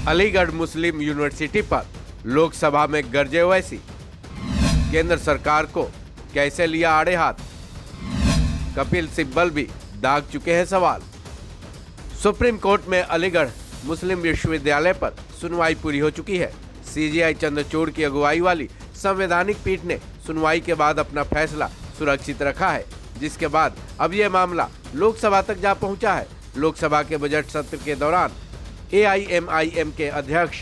अलीगढ़ मुस्लिम university पर लोकसभा में गरजे ओवैसी। केंद्र सरकार को कैसे लिया आड़े हाथ, कपिल सिब्बल भी दाग चुके हैं सवाल। सुप्रीम कोर्ट में अलीगढ़ मुस्लिम विश्वविद्यालय पर सुनवाई पूरी हो चुकी है। सीजेआई चंद्रचूड़ की अगुवाई वाली संवैधानिक पीठ ने सुनवाई के बाद अपना फैसला सुरक्षित रखा है, जिसके बाद अब यह मामला लोकसभा तक जा पहुंचा है। लोकसभा के बजट सत्र के दौरान AIMIM के अध्यक्ष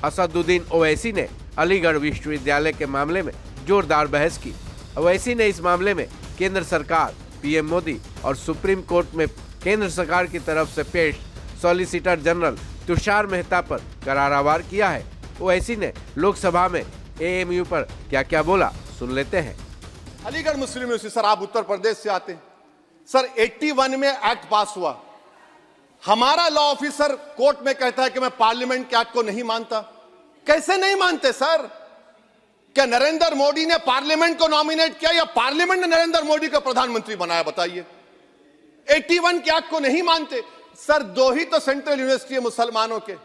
असदुद्दीन ओवैसी ने अलीगढ़ विश्वविद्यालय के मामले में जोरदार बहस की। ओवैसी ने इस मामले में केंद्र सरकार, PM मोदी और सुप्रीम कोर्ट में केंद्र सरकार की तरफ से पेश सॉलिसिटर जनरल तुषार मेहता पर करारा वार किया है। ओवैसी ने लोकसभा में AMU पर क्या क्या बोला, सुन लेते हैं। अलीगढ़ मुस्लिम यूनिवर्सिटी, सर आप उत्तर प्रदेश से आते हैं सर। 81 में एक्ट पास हुआ, हमारा लॉ ऑफिसर कोर्ट में कहता है कि मैं पार्लियामेंट के एक्ट को नहीं मानता। कैसे नहीं मानते सर? क्या नरेंद्र मोदी ने पार्लियामेंट को नॉमिनेट किया या पार्लियामेंट ने नरेंद्र मोदी को प्रधानमंत्री बनाया? बताइए। 81 के एक्ट को नहीं मानते सर। 2 ही तो सेंट्रल यूनिवर्सिटी है मुसलमानों के।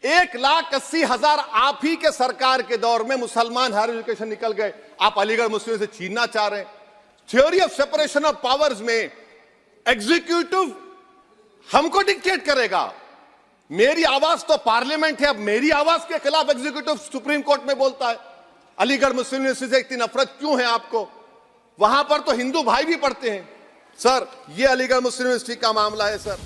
1,80,000 आप ही के सरकार के दौर में मुसलमान हायर एजुकेशन निकल गए। आप अलीगढ़ मुस्लिम से छीनना चाह रहे हैं। Theory of separation of powers में एग्जीक्यूटिव हमको डिक्टेट करेगा। मेरी आवाज तो पार्लियामेंट है, अब मेरी आवाज के खिलाफ एग्जीक्यूटिव सुप्रीम कोर्ट में बोलता है। अलीगढ़ मुस्लिम यूनिवर्सिटी से इतनी नफरत क्यों है आपको? वहां पर तो हिंदू भाई भी पढ़ते हैं सर। ये अलीगढ़ मुस्लिम यूनिवर्सिटी का मामला है सर।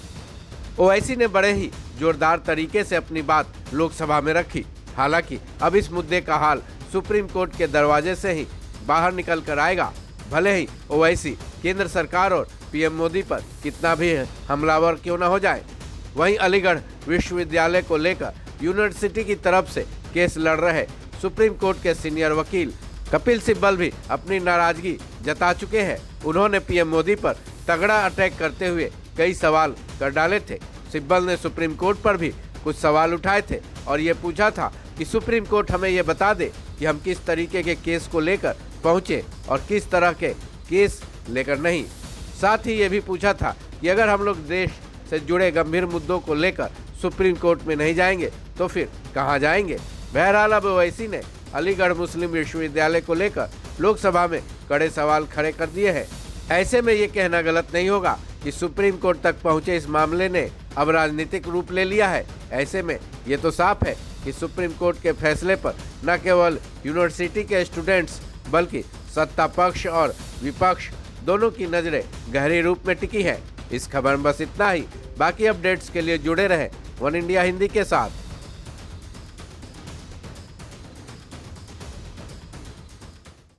ओवैसी ने बड़े ही जोरदार तरीके से अपनी बात लोकसभा में रखी। हालांकि अब इस मुद्दे का हाल सुप्रीम कोर्ट के दरवाजे से ही बाहर निकल कर आएगा। भले ही ओवैसी केंद्र सरकार और PM मोदी पर कितना भी हमलावर क्यों न हो जाए। वहीं अलीगढ़ विश्वविद्यालय को लेकर यूनिवर्सिटी की तरफ से केस लड़ रहे सुप्रीम कोर्ट के सीनियर वकील कपिल सिब्बल भी अपनी नाराजगी जता चुके हैं। उन्होंने PM मोदी पर तगड़ा अटैक करते हुए कई सवाल कर डाले थे। सिब्बल ने सुप्रीम कोर्ट पर भी कुछ सवाल उठाए थे और ये पूछा था कि सुप्रीम कोर्ट हमें ये बता दे कि हम किस तरीके के केस को लेकर पहुंचे और किस तरह के केस लेकर नहीं। साथ ही ये भी पूछा था कि अगर हम लोग देश से जुड़े गंभीर मुद्दों को लेकर सुप्रीम कोर्ट में नहीं जाएंगे तो फिर कहां जाएंगे। बहरहाल अब ओवैसी ने अलीगढ़ मुस्लिम विश्वविद्यालय को लेकर लोकसभा में कड़े सवाल खड़े कर दिए हैं। ऐसे में ये कहना गलत नहीं होगा कि सुप्रीम कोर्ट तक पहुंचे इस मामले ने अब राजनीतिक रूप ले लिया है। ऐसे में ये तो साफ है कि सुप्रीम कोर्ट के फैसले पर न केवल यूनिवर्सिटी के स्टूडेंट्स बल्कि सत्ता पक्ष और विपक्ष दोनों की नजरें गहरे रूप में टिकी है। इस खबर में बस इतना ही। बाकी अपडेट्स के लिए जुड़े रहे वन इंडिया हिंदी के साथ।